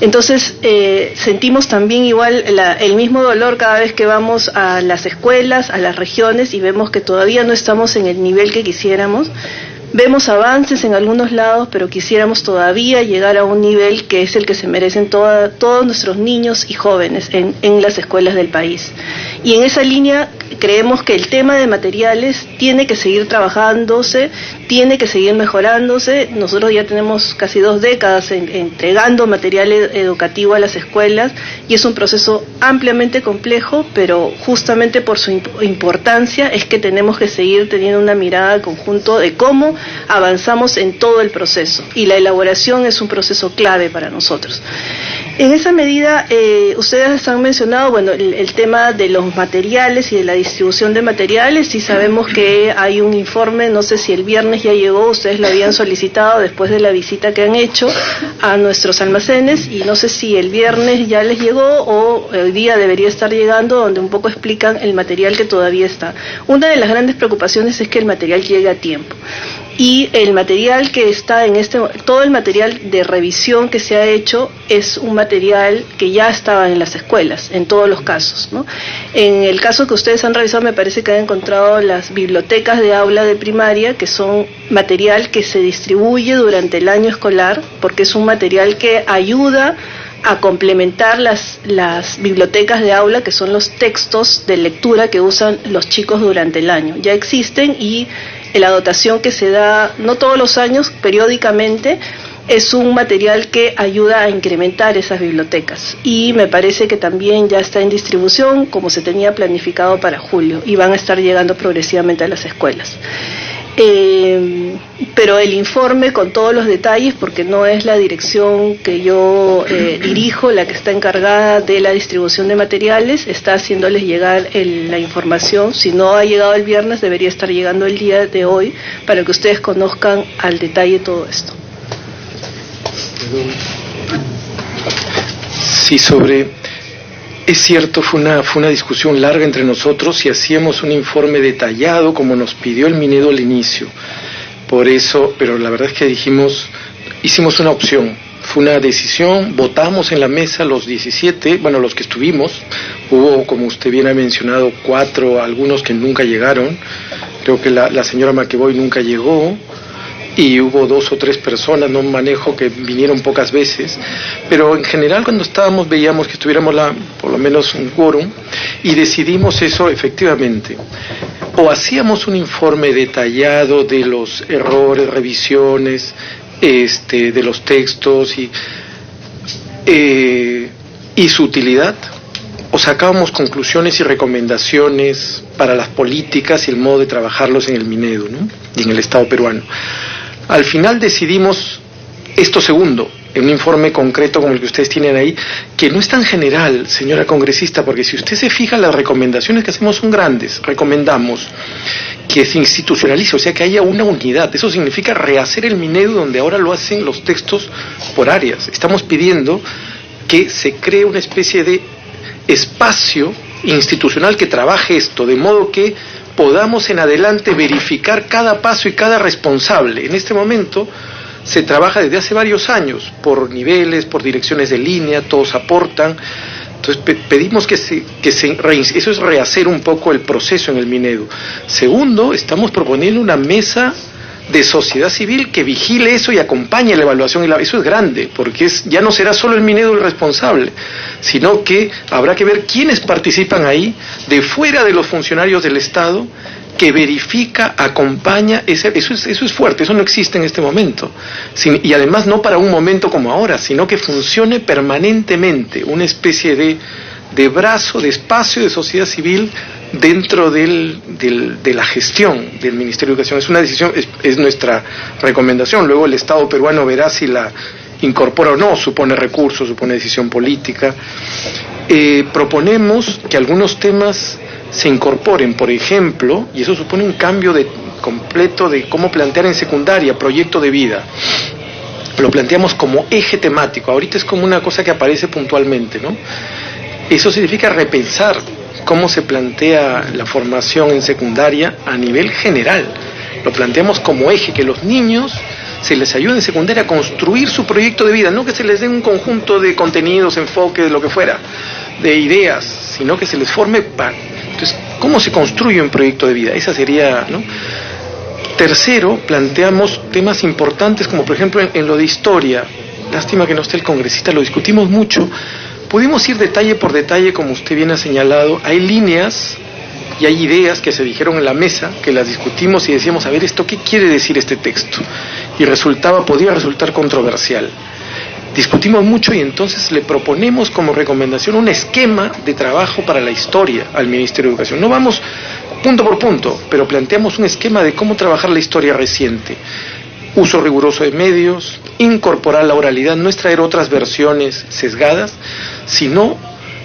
Entonces, sentimos también igual el mismo dolor cada vez que vamos a las escuelas, a las regiones, y vemos que todavía no estamos en el nivel que quisiéramos. Vemos avances en algunos lados, pero quisiéramos todavía llegar a un nivel que es el que se merecen todos nuestros niños y jóvenes en las escuelas del país. Y en esa línea creemos que el tema de materiales tiene que seguir trabajándose, tiene que seguir mejorándose. Nosotros ya tenemos casi 2 décadas entregando material educativo a las escuelas y es un proceso ampliamente complejo, pero justamente por su importancia es que tenemos que seguir teniendo una mirada conjunto de cómo avanzamos en todo el proceso, y la elaboración es un proceso clave para nosotros. En esa medida, ustedes han mencionado, bueno, el tema de los materiales y de la distribución de materiales, y sabemos que hay un informe, no sé si el viernes ya llegó, ustedes lo habían solicitado después de la visita que han hecho a nuestros almacenes, y no sé si el viernes ya les llegó o hoy día debería estar llegando, donde un poco explican el material que todavía está. Una de las grandes preocupaciones es que el material llegue a tiempo. Y el material que está todo el material de revisión que se ha hecho es un material que ya estaba en las escuelas, en todos los casos, ¿no? En el caso que ustedes han revisado, me parece que han encontrado las bibliotecas de aula de primaria, que son material que se distribuye durante el año escolar, porque es un material que ayuda a complementar las bibliotecas de aula, que son los textos de lectura que usan los chicos durante el año. Ya existen, y la dotación que se da, no todos los años, periódicamente, es un material que ayuda a incrementar esas bibliotecas. Y me parece que también ya está en distribución, como se tenía planificado para julio, y van a estar llegando progresivamente a las escuelas. Pero el informe con todos los detalles, porque no es la dirección que yo dirijo la que está encargada de la distribución de materiales, está haciéndoles llegar la información. Si no ha llegado el viernes, debería estar llegando el día de hoy, para que ustedes conozcan al detalle todo esto. Sí, es cierto, fue una discusión larga entre nosotros si hacíamos un informe detallado como nos pidió el Minedo al inicio. Por eso, pero la verdad es que hicimos una opción, fue una decisión, votamos en la mesa los 17, bueno, los que estuvimos, hubo, como usted bien ha mencionado, 4, algunos que nunca llegaron, creo que la señora McEvoy nunca llegó, y hubo 2 o 3 personas, no manejo, que vinieron pocas veces, pero en general cuando estábamos veíamos que estuviéramos por lo menos un quórum, y decidimos eso efectivamente. O hacíamos un informe detallado de los errores, revisiones, de los textos y su utilidad, o sacábamos conclusiones y recomendaciones para las políticas y el modo de trabajarlos en el Minedo, ¿no? Y en el Estado peruano. Al final decidimos esto segundo, en un informe concreto como el que ustedes tienen ahí, que no es tan general, señora congresista, porque si usted se fija, las recomendaciones que hacemos son grandes. Recomendamos que se institucionalice, o sea, que haya una unidad. Eso significa rehacer el Minedo, donde ahora lo hacen los textos por áreas. Estamos pidiendo que se cree una especie de espacio institucional que trabaje esto, de modo que podamos en adelante verificar cada paso y cada responsable. En este momento se trabaja desde hace varios años, por niveles, por direcciones de línea, todos aportan. Entonces pedimos eso es rehacer un poco el proceso en el Minedo. Segundo, estamos proponiendo una mesa de sociedad civil que vigile eso y acompañe la evaluación. Eso es grande, porque ya no será solo el Minedo el responsable, sino que habrá que ver quiénes participan ahí, de fuera de los funcionarios del Estado, que verifica, acompaña. Eso es fuerte, eso no existe en este momento. Y además no para un momento como ahora, sino que funcione permanentemente, una especie de brazo, de espacio de sociedad civil dentro de la gestión del Ministerio de Educación. Es una decisión, es nuestra recomendación. Luego el Estado peruano verá si la incorpora o no, supone recursos, supone decisión política. Proponemos que algunos temas se incorporen, por ejemplo, y eso supone un cambio completo de cómo plantear en secundaria, proyecto de vida. Lo planteamos como eje temático, ahorita es como una cosa que aparece puntualmente, ¿no? Eso significa repensar cómo se plantea la formación en secundaria a nivel general. Lo planteamos como eje, que los niños se les ayude en secundaria a construir su proyecto de vida, no que se les dé un conjunto de contenidos, enfoques, lo que fuera, de ideas, sino que se les forme para... Entonces, ¿cómo se construye un proyecto de vida? Esa sería, ¿no? Tercero, planteamos temas importantes como por ejemplo en lo de historia. Lástima que no esté el congresista, lo discutimos mucho. Pudimos ir detalle por detalle, como usted bien ha señalado. Hay líneas y hay ideas que se dijeron en la mesa, que las discutimos y decíamos, a ver, ¿esto qué quiere decir este texto? Y podía resultar controversial. Discutimos mucho y entonces le proponemos como recomendación un esquema de trabajo para la historia al Ministerio de Educación. No vamos punto por punto, pero planteamos un esquema de cómo trabajar la historia reciente. Uso riguroso de medios, incorporar la oralidad, no es traer otras versiones sesgadas, sino,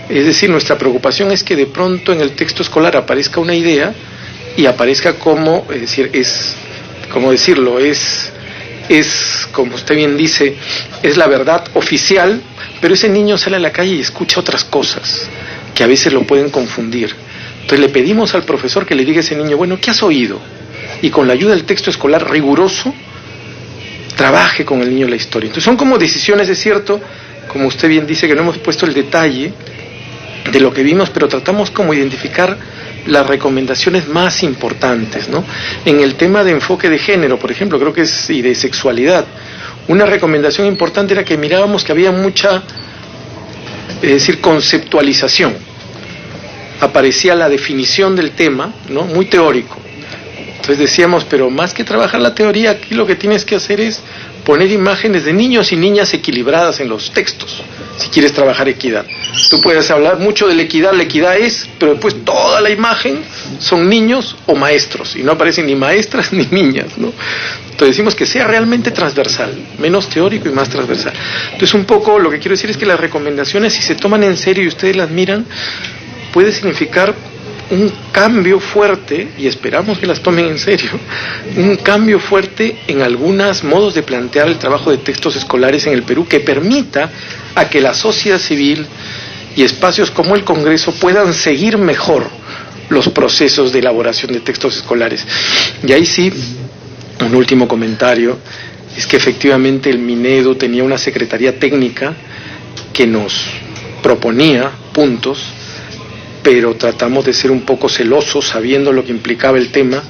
es decir, nuestra preocupación es que de pronto en el texto escolar aparezca una idea y aparezca como, es decir, como usted bien dice, es la verdad oficial, pero ese niño sale a la calle y escucha otras cosas que a veces lo pueden confundir. Entonces le pedimos al profesor que le diga a ese niño, bueno, ¿qué has oído? Y con la ayuda del texto escolar riguroso, trabaje con el niño la historia. Entonces son como decisiones, es cierto, como usted bien dice, que no hemos puesto el detalle de lo que vimos, pero tratamos como identificar las recomendaciones más importantes, ¿no? En el tema de enfoque de género, por ejemplo, creo que y de sexualidad, una recomendación importante era que mirábamos que había mucha, es decir, conceptualización. Aparecía la definición del tema, ¿no? Muy teórico. Entonces decíamos, pero más que trabajar la teoría, aquí lo que tienes que hacer es poner imágenes de niños y niñas equilibradas en los textos, si quieres trabajar equidad. Tú puedes hablar mucho de la equidad es, pero después toda la imagen son niños o maestros, y no aparecen ni maestras ni niñas, ¿no? Entonces decimos que sea realmente transversal, menos teórico y más transversal. Entonces un poco lo que quiero decir es que las recomendaciones, si se toman en serio y ustedes las miran, puede significar un cambio fuerte, y esperamos que las tomen en serio, un cambio fuerte en algunos modos de plantear el trabajo de textos escolares en el Perú, que permita a que la sociedad civil y espacios como el Congreso puedan seguir mejor los procesos de elaboración de textos escolares. Y ahí sí, un último comentario, es que efectivamente el Minedu tenía una secretaría técnica que nos proponía puntos, pero tratamos de ser un poco celosos, sabiendo lo que implicaba el tema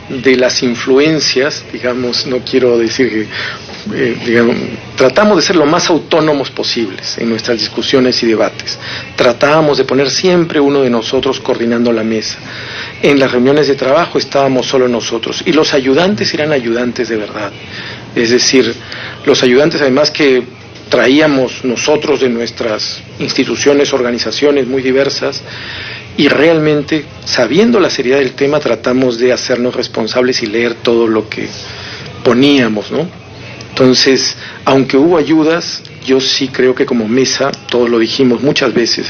de las influencias, digamos, no quiero decir que, tratamos de ser lo más autónomos posibles en nuestras discusiones y debates. Tratábamos de poner siempre uno de nosotros coordinando la mesa. En las reuniones de trabajo estábamos solo nosotros, y los ayudantes eran ayudantes de verdad. Es decir, los ayudantes además que traíamos nosotros de nuestras instituciones, organizaciones muy diversas, y realmente, sabiendo la seriedad del tema, tratamos de hacernos responsables y leer todo lo que poníamos, ¿no? Entonces, aunque hubo ayudas, yo sí creo que como mesa, todos lo dijimos muchas veces,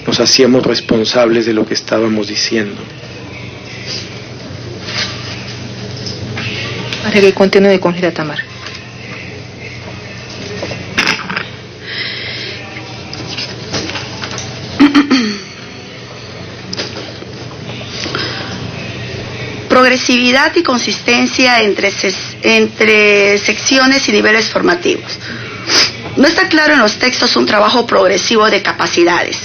nos hacíamos responsables de lo que estábamos diciendo. Para que continúe con Gira Tamar. Progresividad y consistencia entre secciones y niveles formativos. No está claro en los textos un trabajo progresivo de capacidades,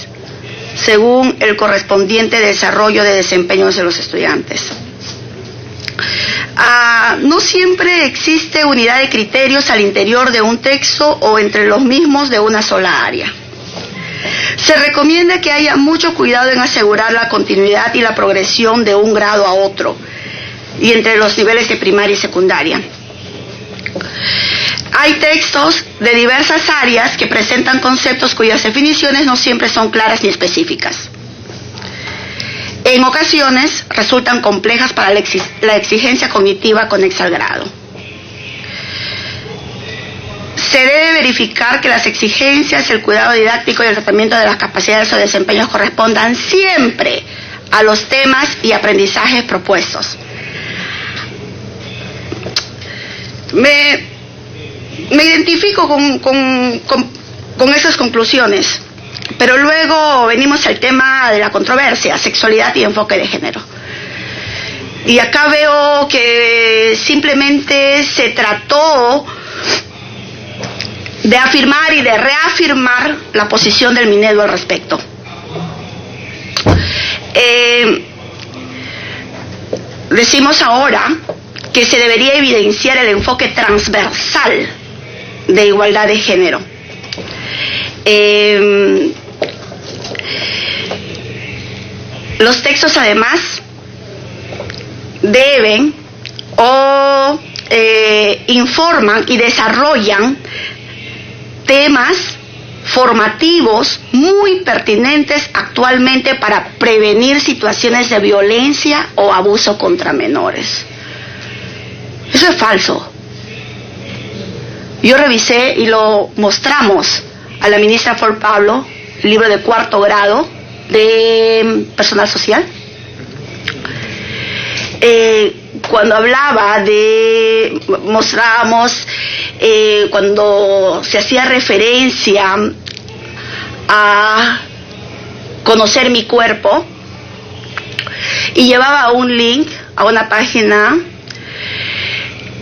según el correspondiente desarrollo de desempeños de los estudiantes. No siempre existe unidad de criterios al interior de un texto o entre los mismos de una sola área. Se recomienda que haya mucho cuidado en asegurar la continuidad y la progresión de un grado a otro, y entre los niveles de primaria y secundaria. Hay textos de diversas áreas que presentan conceptos cuyas definiciones no siempre son claras ni específicas. En ocasiones resultan complejas para la exigencia cognitiva conexa al grado. Se debe verificar que las exigencias, el cuidado didáctico y el tratamiento de las capacidades o desempeños correspondan siempre a los temas y aprendizajes propuestos. Me identifico con esas conclusiones, pero luego venimos al tema de la controversia, sexualidad y enfoque de género. Y acá veo que simplemente se trató de afirmar y de reafirmar la posición del Minedu al respecto. Decimos ahora que se debería evidenciar el enfoque transversal de igualdad de género. Los textos además deben o informan y desarrollan temas formativos muy pertinentes actualmente para prevenir situaciones de violencia o abuso contra menores. Eso es falso. Yo revisé y lo mostramos a la ministra Flor Pablo, el libro de 4º grado de personal social. Cuando hablaba de, mostrábamos cuando se hacía referencia a conocer mi cuerpo y llevaba un link a una página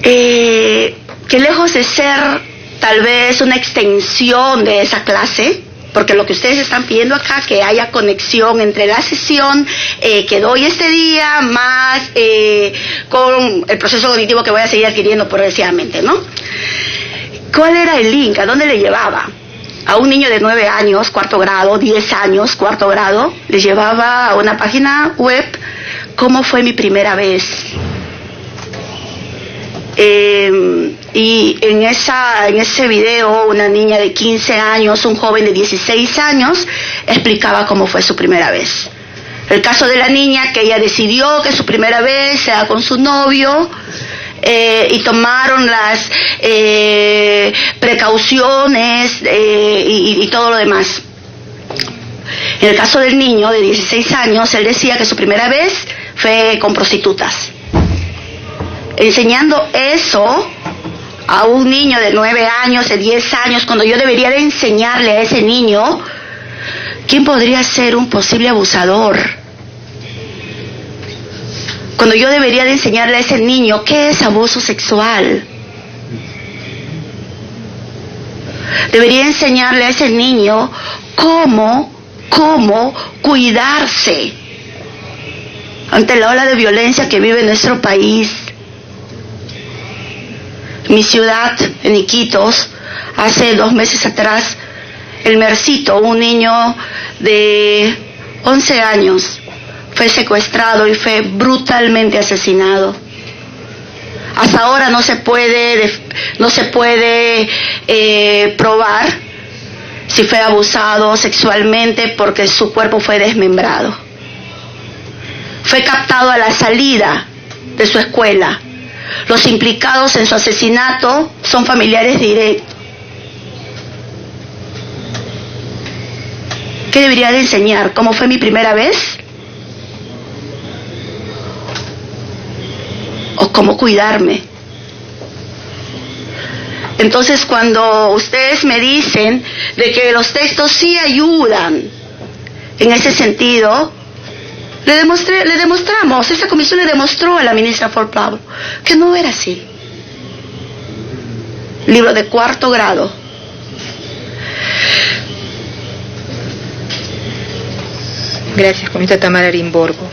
que lejos de ser tal vez una extensión de esa clase, porque lo que ustedes están pidiendo acá, que haya conexión entre la sesión que doy este día más con el proceso cognitivo que voy a seguir adquiriendo progresivamente, ¿no? ¿Cuál era el link? ¿A dónde le llevaba? A un niño de 9 años, 4º grado, 10 años, 4º grado, le llevaba a una página web, ¿cómo fue mi primera vez? Y en ese video una niña de 15 años, un joven de 16 años explicaba cómo fue su primera vez. El caso de la niña que ella decidió que su primera vez sea con su novio y tomaron las precauciones y todo lo demás. En el caso del niño de 16 años, él decía que su primera vez fue con prostitutas. Enseñando eso a un niño de 9 años, de 10 años, cuando yo debería de enseñarle a ese niño quién podría ser un posible abusador. Cuando yo debería de enseñarle a ese niño qué es abuso sexual. Debería enseñarle a ese niño cómo cuidarse ante la ola de violencia que vive nuestro país. Mi ciudad, en Iquitos, hace 2 meses atrás, el Mercito, un niño de 11 años, fue secuestrado y fue brutalmente asesinado. Hasta ahora no se puede probar si fue abusado sexualmente porque su cuerpo fue desmembrado. Fue captado a la salida de su escuela. Los implicados en su asesinato son familiares directos. ¿Qué debería de enseñar? ¿Cómo fue mi primera vez? ¿O cómo cuidarme? Entonces, cuando ustedes me dicen de que los textos sí ayudan en ese sentido, le demostramos, esa comisión le demostró a la ministra Flor Pablo que no era así. Libro de 4º grado. Gracias, comisaria Tamara Arimborgo.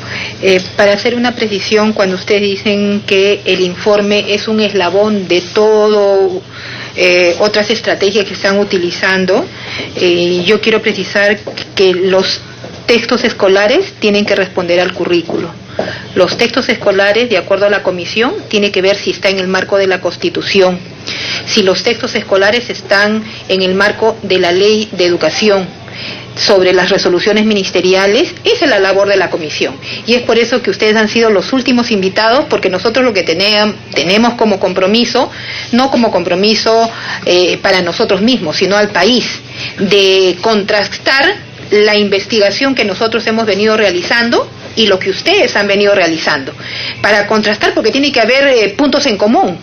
Para hacer una precisión, cuando ustedes dicen que el informe es un eslabón de todo, otras estrategias que están utilizando, yo quiero precisar que los textos escolares tienen que responder al currículo. Los textos escolares, de acuerdo a la comisión, tiene que ver si está en el marco de la Constitución, si los textos escolares están en el marco de la Ley de Educación, sobre las resoluciones ministeriales. Esa es la labor de la comisión, y es por eso que ustedes han sido los últimos invitados, porque nosotros lo que tenemos como compromiso, no como compromiso para nosotros mismos, sino al país, de contrastar la investigación que nosotros hemos venido realizando y lo que ustedes han venido realizando, para contrastar, porque tiene que haber puntos en común.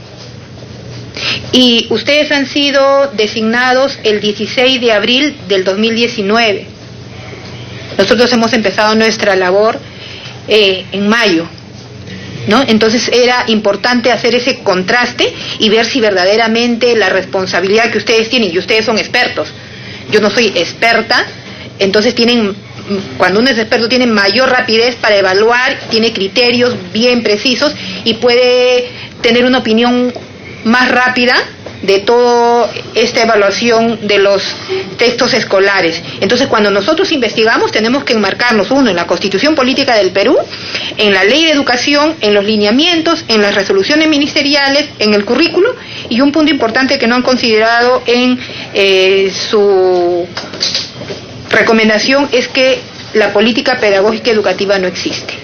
Y ustedes han sido designados el 16 de abril del 2019. Nosotros hemos empezado nuestra labor en mayo. ¿no? Entonces era importante hacer ese contraste y ver si verdaderamente la responsabilidad que ustedes tienen, y ustedes son expertos, yo no soy experta, entonces cuando uno es experto tiene mayor rapidez para evaluar, tiene criterios bien precisos y puede tener una opinión más rápida de toda esta evaluación de los textos escolares. Entonces, cuando nosotros investigamos, tenemos que enmarcarnos, uno, en la Constitución Política del Perú, en la Ley de Educación, en los lineamientos, en las resoluciones ministeriales, en el currículo, y un punto importante que no han considerado en su recomendación es que la política pedagógica educativa no existe.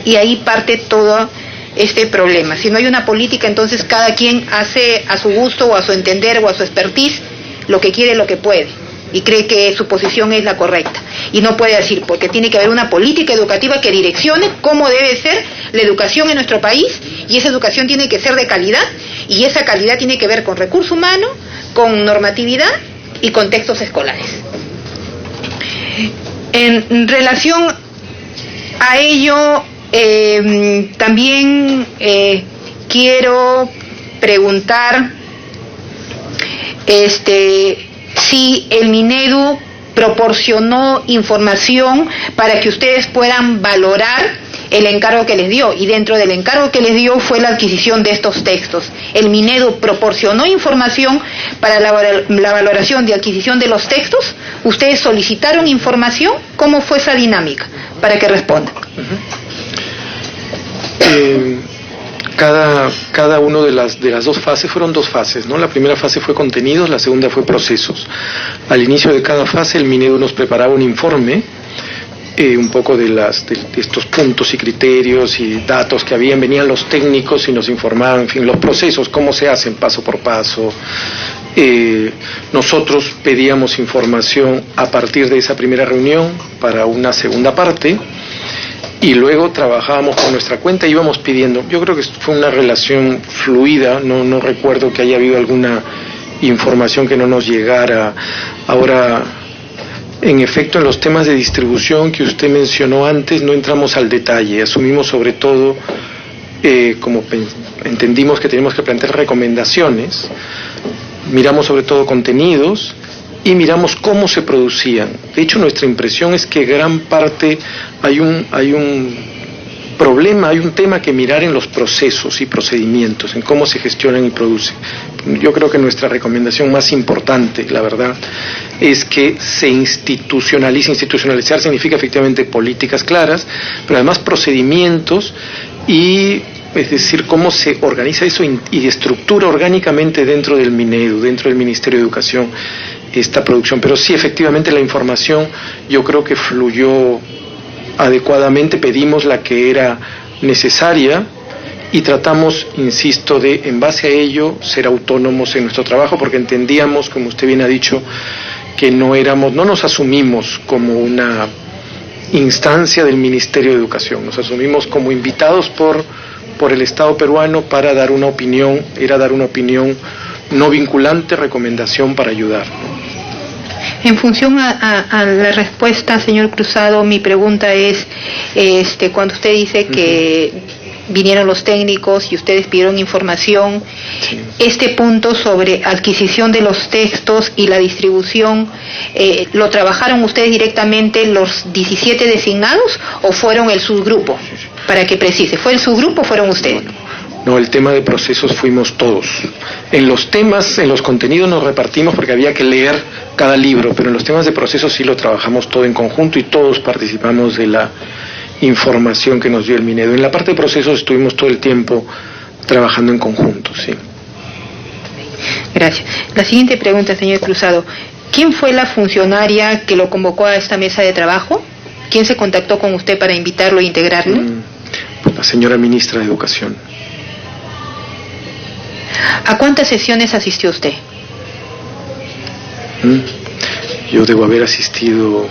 Y ahí parte todo este problema. Si no hay una política, entonces cada quien hace a su gusto o a su entender o a su expertise lo que quiere, lo que puede, y cree que su posición es la correcta. Y no puede decir, porque tiene que haber una política educativa que direccione cómo debe ser la educación en nuestro país, y esa educación tiene que ser de calidad, y esa calidad tiene que ver con recurso humano, con normatividad y con textos escolares. En relación a ello, también quiero preguntar si el Minedu proporcionó información para que ustedes puedan valorar el encargo que les dio, y dentro del encargo que les dio fue la adquisición de estos textos. ¿El Minedu proporcionó información para la valoración de adquisición de los textos? ¿Ustedes solicitaron información? ¿Cómo fue esa dinámica? Para que respondan. Cada uno de las dos fases, fueron dos fases, ¿no? La primera fase fue contenidos, la segunda fue procesos. Al inicio de cada fase el Minedu nos preparaba un informe, un poco de estos puntos y criterios y datos que venían los técnicos y nos informaban, en fin, los procesos, cómo se hacen paso por paso. Nosotros pedíamos información a partir de esa primera reunión para una segunda parte, y luego trabajábamos por nuestra cuenta y íbamos pidiendo. Yo creo que fue una relación fluida, no recuerdo que haya habido alguna información que no nos llegara. Ahora, en efecto, en los temas de distribución que usted mencionó antes, no entramos al detalle, asumimos sobre todo, como entendimos que teníamos que plantear recomendaciones, miramos sobre todo contenidos, y miramos cómo se producían. De hecho, nuestra impresión es que gran parte hay un problema, hay un tema que mirar en los procesos y procedimientos, en cómo se gestionan y producen. Yo creo que nuestra recomendación más importante, la verdad, es que se institucionalice. Institucionalizar significa efectivamente políticas claras, pero además procedimientos, y es decir, cómo se organiza eso y estructura orgánicamente dentro del Minedu, dentro del Ministerio de Educación, esta producción. Pero sí, efectivamente, la información yo creo que fluyó adecuadamente, pedimos la que era necesaria y tratamos, insisto, de, en base a ello, ser autónomos en nuestro trabajo, porque entendíamos, como usted bien ha dicho, que no nos asumimos como una instancia del Ministerio de Educación, nos asumimos como invitados por el Estado peruano para dar una opinión, no vinculante, recomendación para ayudar, ¿no? En función a la respuesta, señor Cruzado, mi pregunta es, cuando usted dice que vinieron los técnicos y ustedes pidieron información, sí, este punto sobre adquisición de los textos y la distribución, ¿lo trabajaron ustedes directamente los 17 designados o fueron el subgrupo? Para que precise, ¿fue el subgrupo o fueron ustedes? No, el tema de procesos fuimos todos. En los temas, en los contenidos nos repartimos porque había que leer cada libro, pero en los temas de procesos sí lo trabajamos todo en conjunto y todos participamos de la información que nos dio el Minedu. En la parte de procesos estuvimos todo el tiempo trabajando en conjunto, sí. Gracias. La siguiente pregunta, señor Cruzado. ¿Quién fue la funcionaria que lo convocó a esta mesa de trabajo? ¿Quién se contactó con usted para invitarlo e integrarlo? Pues la señora ministra de Educación. ¿A cuántas sesiones asistió usted? Yo debo haber asistido,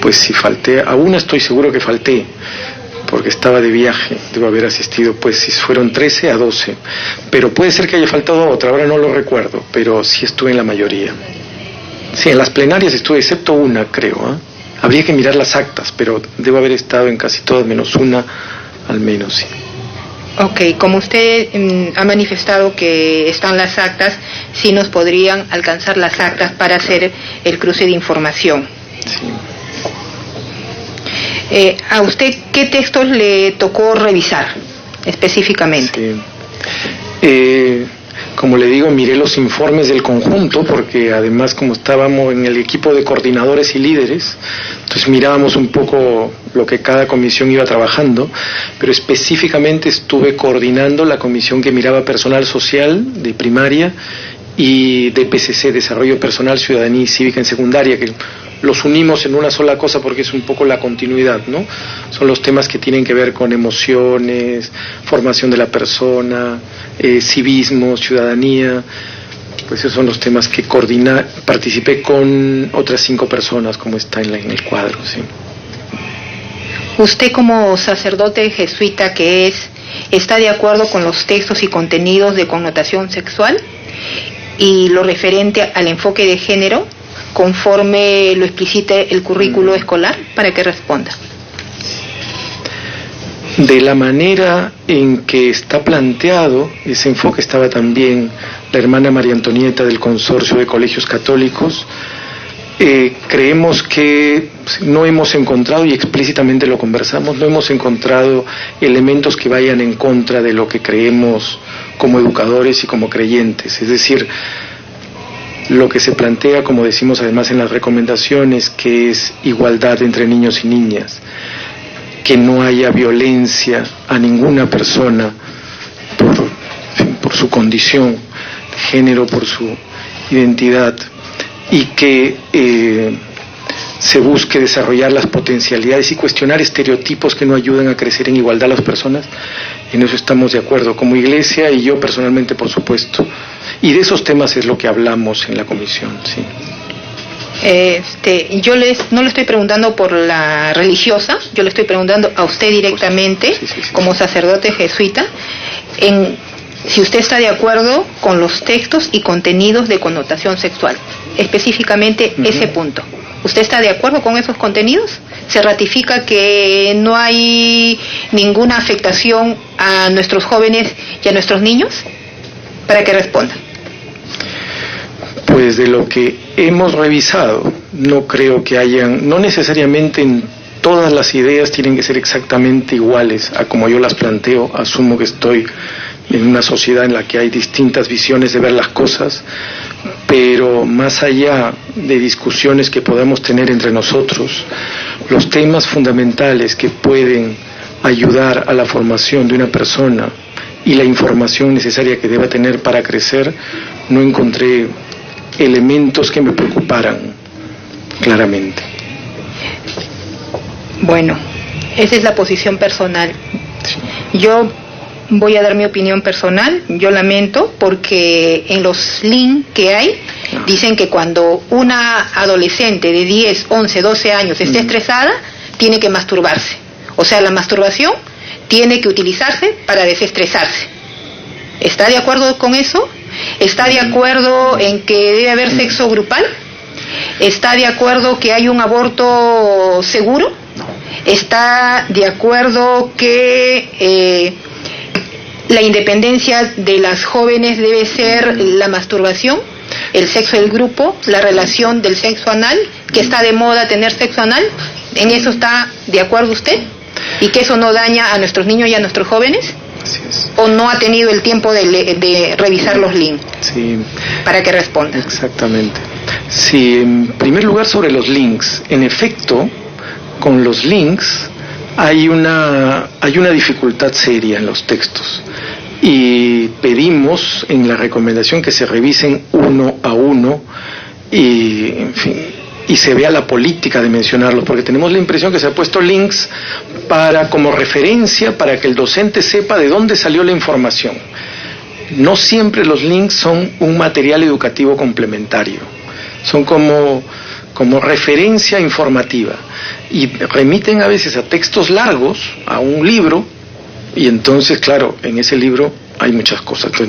pues si falté, a una estoy seguro que falté, porque estaba de viaje, debo haber asistido, pues si fueron 13 a 12, pero puede ser que haya faltado otra, ahora no lo recuerdo, pero sí estuve en la mayoría. Sí, en las plenarias estuve, excepto una, creo, Habría que mirar las actas, pero debo haber estado en casi todas, menos una, al menos, sí. Ok, como usted ha manifestado que están las actas, sí nos podrían alcanzar las actas para hacer el cruce de información. Sí. ¿A usted qué textos le tocó revisar específicamente? Sí. Como le digo, miré los informes del conjunto, porque además como estábamos en el equipo de coordinadores y líderes, entonces mirábamos un poco lo que cada comisión iba trabajando, pero específicamente estuve coordinando la comisión que miraba personal social de primaria y de PCC, Desarrollo Personal, Ciudadanía y Cívica en secundaria, que los unimos en una sola cosa porque es un poco la continuidad, ¿no? Son los temas que tienen que ver con emociones, formación de la persona, civismo, ciudadanía. Pues esos son los temas que participé con otras 5 personas, como está en el cuadro, sí. Usted como sacerdote jesuita que ¿está de acuerdo con los textos y contenidos de connotación sexual y lo referente al enfoque de género, conforme lo explicite el currículo escolar? Para que responda. De la manera en que está planteado ese enfoque, estaba también la hermana María Antonieta del Consorcio de Colegios Católicos. Creemos que no hemos encontrado, y explícitamente lo conversamos, no hemos encontrado elementos que vayan en contra de lo que creemos como educadores y como creyentes. Es decir, lo que se plantea, como decimos además en las recomendaciones, que es igualdad entre niños y niñas, que no haya violencia a ninguna persona por su condición de género, por su identidad, y que se busque desarrollar las potencialidades y cuestionar estereotipos que no ayudan a crecer en igualdad a las personas. En eso estamos de acuerdo como Iglesia y yo personalmente, por supuesto. Y de esos temas es lo que hablamos en la comisión, sí. Yo no le estoy preguntando por la religiosa, yo le estoy preguntando a usted directamente, sí, como sacerdote jesuita, si usted está de acuerdo con los textos y contenidos de connotación sexual, específicamente ese punto. ¿Usted está de acuerdo con esos contenidos? ¿Se ratifica que no hay ninguna afectación a nuestros jóvenes y a nuestros niños? Para que responda. Pues de lo que hemos revisado, no creo que no necesariamente en todas las ideas tienen que ser exactamente iguales a como yo las planteo. Asumo que estoy en una sociedad en la que hay distintas visiones de ver las cosas, pero más allá de discusiones que podamos tener entre nosotros, los temas fundamentales que pueden ayudar a la formación de una persona y la información necesaria que deba tener para crecer, no encontré elementos que me preocuparan claramente. Bueno, esa es la posición personal. Sí. Yo voy a dar mi opinión personal. Yo lamento porque en los links que hay dicen que cuando una adolescente de 10, 11, 12 años esté estresada, tiene que masturbarse. O sea, la masturbación tiene que utilizarse para desestresarse. ¿Está de acuerdo con eso? ¿Está de acuerdo en que debe haber sexo grupal? ¿Está de acuerdo que hay un aborto seguro? ¿Está de acuerdo que la independencia de las jóvenes debe ser la masturbación, el sexo del grupo, la relación del sexo anal, que está de moda tener sexo anal? ¿En eso está de acuerdo usted? ¿Y que eso no daña a nuestros niños y a nuestros jóvenes? Así es. ¿O no ha tenido el tiempo de revisar los links? Sí. Para que responda. Exactamente. Sí, en primer lugar sobre los links. En efecto, con los links hay una dificultad seria en los textos. Y pedimos en la recomendación que se revisen uno a uno y, en fin, y se vea la política de mencionarlos, porque tenemos la impresión que se ha puesto links como referencia para que el docente sepa de dónde salió la información. No siempre los links son un material educativo complementario, son como referencia informativa y remiten a veces a textos largos, a un libro, y entonces, claro, en ese libro hay muchas cosas. Entonces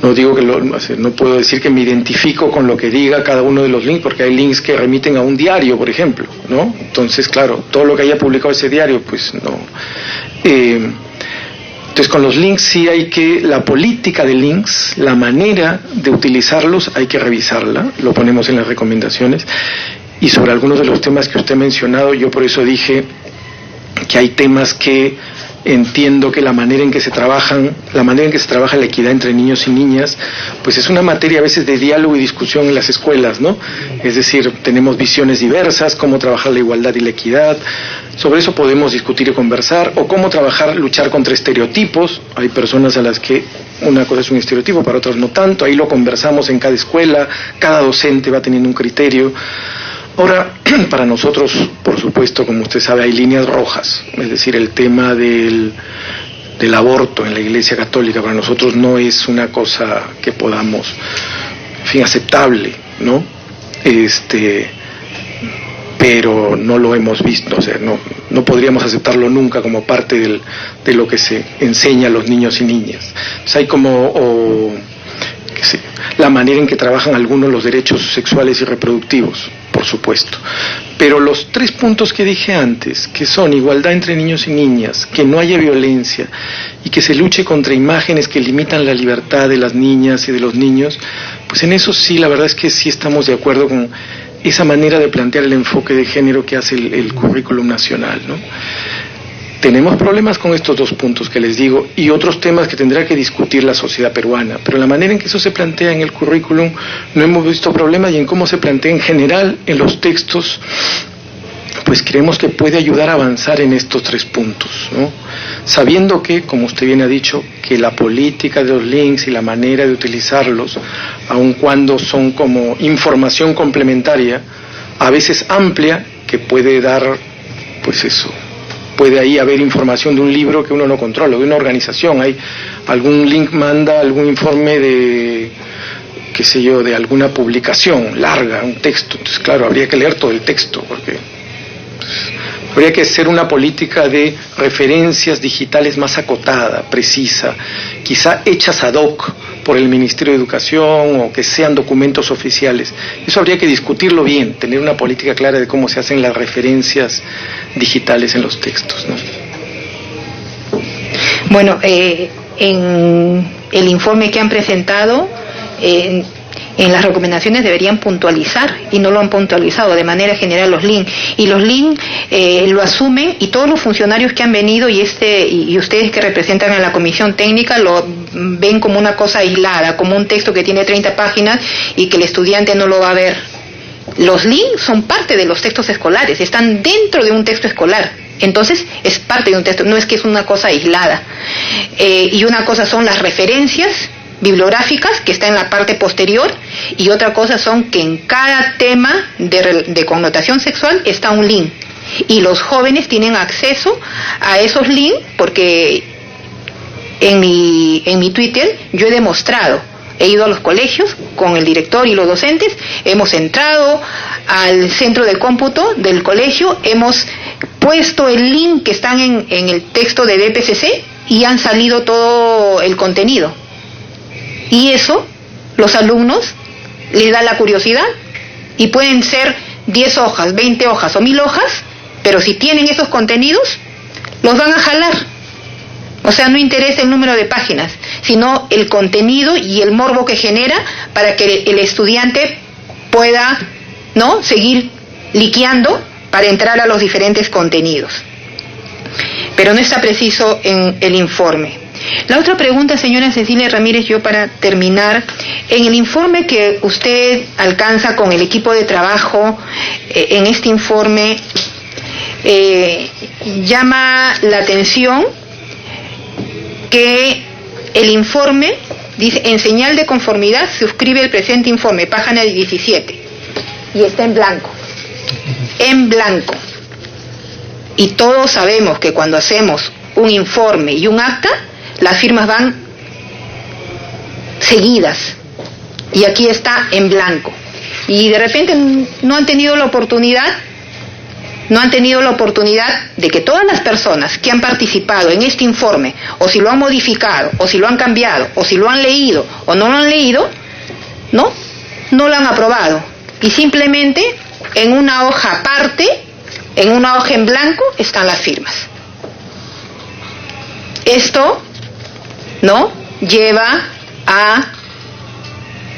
No digo que no puedo decir que me identifico con lo que diga cada uno de los links, porque hay links que remiten a un diario, por ejemplo, ¿no? Entonces, claro, todo lo que haya publicado ese diario, pues no. Entonces, con los links sí hay que, la política de links, la manera de utilizarlos, hay que revisarla, lo ponemos en las recomendaciones. Y sobre algunos de los temas que usted ha mencionado, yo por eso dije que hay temas que entiendo que la manera en que se trabaja la equidad entre niños y niñas, pues es una materia a veces de diálogo y discusión en las escuelas, ¿no? Es decir, tenemos visiones diversas, cómo trabajar la igualdad y la equidad, sobre eso podemos discutir y conversar, o cómo luchar contra estereotipos. Hay personas a las que una cosa es un estereotipo, para otras no tanto, ahí lo conversamos en cada escuela, cada docente va teniendo un criterio. Ahora, para nosotros, por supuesto, como usted sabe, hay líneas rojas, es decir, el tema del aborto en la Iglesia Católica para nosotros no es una cosa que podamos, en fin, aceptable, ¿no? Pero no lo hemos visto, o sea, no podríamos aceptarlo nunca como parte de lo que se enseña a los niños y niñas. Entonces hay la manera en que trabajan algunos los derechos sexuales y reproductivos, por supuesto. Pero los 3 puntos que dije antes, que son igualdad entre niños y niñas, que no haya violencia y que se luche contra imágenes que limitan la libertad de las niñas y de los niños, pues en eso sí, la verdad es que sí estamos de acuerdo con esa manera de plantear el enfoque de género que hace el currículum nacional, ¿no? Tenemos problemas con estos 2 puntos que les digo y otros temas que tendrá que discutir la sociedad peruana, pero la manera en que eso se plantea en el currículum no hemos visto problemas, y en cómo se plantea en general en los textos, pues creemos que puede ayudar a avanzar en estos 3 puntos, ¿no? Sabiendo que, como usted bien ha dicho, que la política de los links y la manera de utilizarlos, aun cuando son como información complementaria, a veces amplia, que puede dar, pues eso, puede ahí haber información de un libro que uno no controla, de una organización, hay algún link manda algún informe de, qué sé yo, de alguna publicación larga, un texto, entonces claro, habría que leer todo el texto, porque habría que hacer una política de referencias digitales más acotada, precisa, quizá hechas ad hoc por el Ministerio de Educación o que sean documentos oficiales. Eso habría que discutirlo bien, tener una política clara de cómo se hacen las referencias digitales en los textos, ¿no? Bueno, en el informe que han presentado, en las recomendaciones deberían puntualizar, y no lo han puntualizado de manera general los links, y los links lo asumen, y todos los funcionarios que han venido y ustedes que representan a la comisión técnica lo ven como una cosa aislada, como un texto que tiene 30 páginas y que el estudiante no lo va a ver. Los links son parte de los textos escolares, están dentro de un texto escolar, entonces es parte de un texto, no es que es una cosa aislada. Y una cosa son las referencias bibliográficas, que está en la parte posterior, y otra cosa son que en cada tema de connotación sexual está un link, y los jóvenes tienen acceso a esos links, porque en mi Twitter yo he demostrado, he ido a los colegios con el director y los docentes, hemos entrado al centro de cómputo del colegio, hemos puesto el link que están en el texto de BPCC y han salido todo el contenido. Y eso, los alumnos les da la curiosidad, y pueden ser 10 hojas, 20 hojas o 1000 hojas, pero si tienen esos contenidos, los van a jalar. O sea, no interesa el número de páginas, sino el contenido y el morbo que genera para que el estudiante pueda, ¿no?, seguir liqueando para entrar a los diferentes contenidos. Pero no está preciso en el informe. La otra pregunta, señora Cecilia Ramírez, yo para terminar, en el informe que usted alcanza con el equipo de trabajo, en este informe llama la atención que el informe dice: en señal de conformidad suscribe el presente informe, página 17, y está en blanco, y todos sabemos que cuando hacemos un informe y un acta, las firmas van seguidas, y aquí está en blanco, y de repente no han tenido la oportunidad no han tenido la oportunidad de que todas las personas que han participado en este informe, o si lo han modificado, o si lo han cambiado, o si lo han leído o no lo han leído, no lo han aprobado. Y simplemente en una hoja aparte, en una hoja en blanco, están las firmas. Esto, ¿no?, lleva a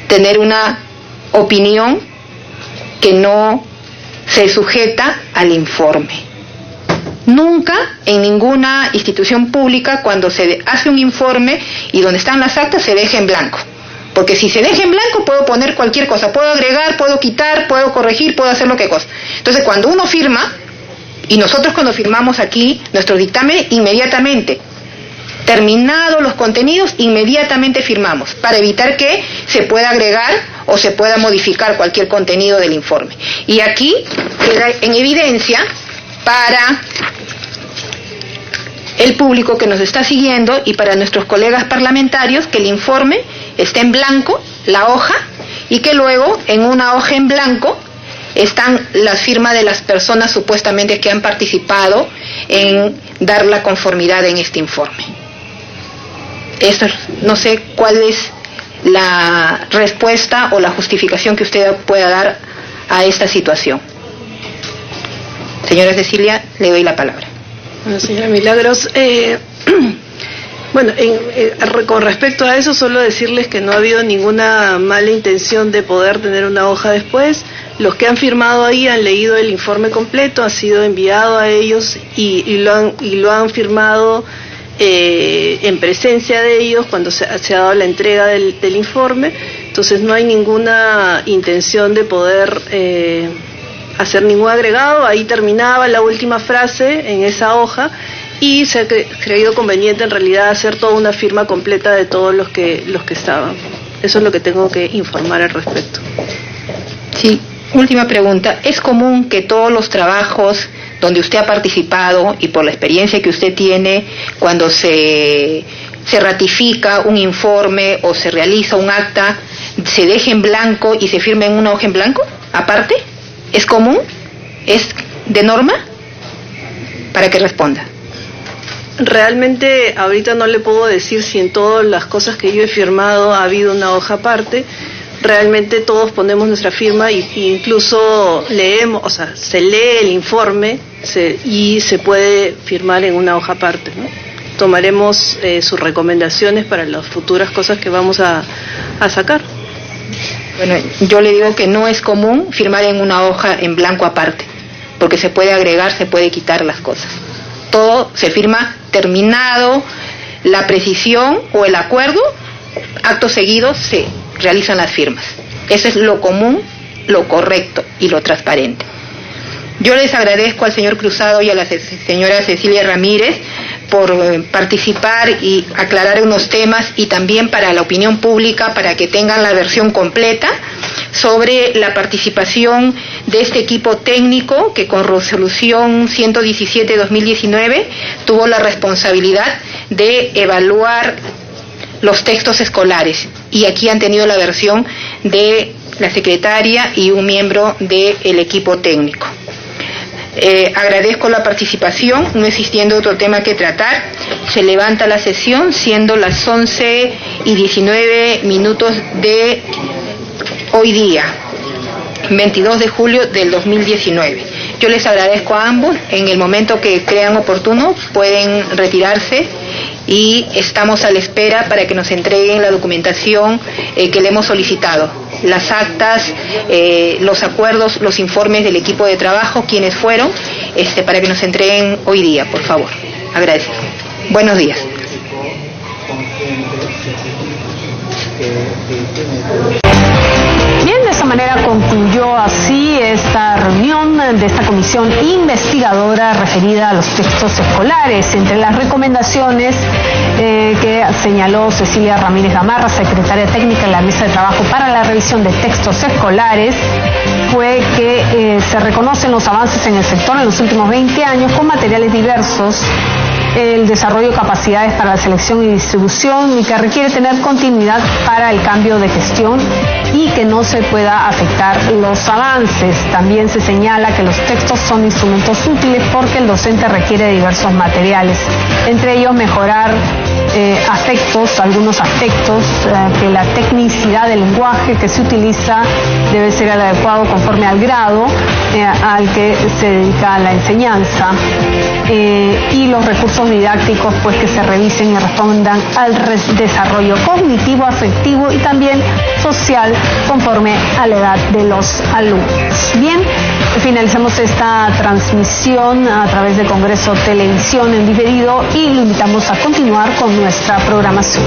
tener una opinión que no se sujeta al informe. Nunca en ninguna institución pública, cuando se hace un informe y donde están las actas, se deja en blanco. Porque si se deja en blanco, puedo poner cualquier cosa, puedo agregar, puedo quitar, puedo corregir, puedo hacer lo que cosa. Entonces, cuando uno firma, y nosotros cuando firmamos aquí nuestro dictamen, inmediatamente, terminados los contenidos, inmediatamente firmamos, para evitar que se pueda agregar o se pueda modificar cualquier contenido del informe. Y aquí queda en evidencia para el público que nos está siguiendo y para nuestros colegas parlamentarios que el informe está en blanco, la hoja, y que luego en una hoja en blanco están las firmas de las personas supuestamente que han participado en dar la conformidad en este informe. Esto, no sé cuál es la respuesta o la justificación que usted pueda dar a esta situación. Señora Cecilia, le doy la palabra. Bueno, señora Milagros, bueno, con respecto a eso, solo decirles que no ha habido ninguna mala intención de poder tener una hoja después. Los que han firmado ahí han leído el informe completo, ha sido enviado a ellos y lo han firmado en presencia de ellos cuando se ha dado la entrega del informe. Entonces no hay ninguna intención de poder hacer ningún agregado. Ahí terminaba la última frase en esa hoja y se ha creído conveniente en realidad hacer toda una firma completa de todos los que estaban. Eso es lo que tengo que informar al respecto. Sí, última pregunta. ¿Es común que todos los trabajos donde usted ha participado y por la experiencia que usted tiene, cuando se ratifica un informe o se realiza un acta, se deje en blanco y se firme en una hoja en blanco aparte? ¿Es común? ¿Es de norma? Para que responda. Realmente ahorita no le puedo decir si en todas las cosas que yo he firmado ha habido una hoja aparte. Realmente todos ponemos nuestra firma y incluso leemos, o sea, se lee el informe y se puede firmar en una hoja aparte, ¿no? Tomaremos sus recomendaciones para las futuras cosas que vamos a sacar. Bueno, yo le digo que no es común firmar en una hoja en blanco aparte, porque se puede agregar, se puede quitar las cosas. Todo se firma terminado la precisión o el acuerdo, acto seguido se realizan las firmas. Eso es lo común, lo correcto y lo transparente. Yo les agradezco al señor Cruzado y a la señora Cecilia Ramírez por participar y aclarar unos temas, y también para la opinión pública, para que tengan la versión completa sobre la participación de este equipo técnico que con resolución 117/2019 tuvo la responsabilidad de evaluar los textos escolares, y aquí han tenido la versión de la secretaria y un miembro del equipo técnico. Agradezco la participación, no existiendo otro tema que tratar, se levanta la sesión, siendo las 11:19 de hoy día, 22 de julio del 2019. Yo les agradezco a ambos, en el momento que crean oportuno pueden retirarse y estamos a la espera para que nos entreguen la documentación que le hemos solicitado, las actas, los acuerdos, los informes del equipo de trabajo, quienes fueron, para que nos entreguen hoy día, por favor. Agradezco. Buenos días. Bien, de esta manera concluyó así esta reunión de esta comisión investigadora referida a los textos escolares. Entre las recomendaciones que señaló Cecilia Ramírez Gamarra, secretaria técnica en la mesa de trabajo para la revisión de textos escolares, fue que se reconocen los avances en el sector en los últimos 20 años con materiales diversos el desarrollo de capacidades para la selección y distribución y que requiere tener continuidad para el cambio de gestión y que no se pueda afectar los avances. También se señala que los textos son instrumentos útiles porque el docente requiere de diversos materiales, entre ellos mejorar algunos aspectos, que la tecnicidad del lenguaje que se utiliza debe ser el adecuado conforme al grado al que se dedica la enseñanza, y los recursos didácticos pues que se revisen y respondan al desarrollo cognitivo, afectivo y también social conforme a la edad de los alumnos. Bien, finalizamos esta transmisión a través de Congreso Televisión en diferido y lo invitamos a continuar con nuestra programación.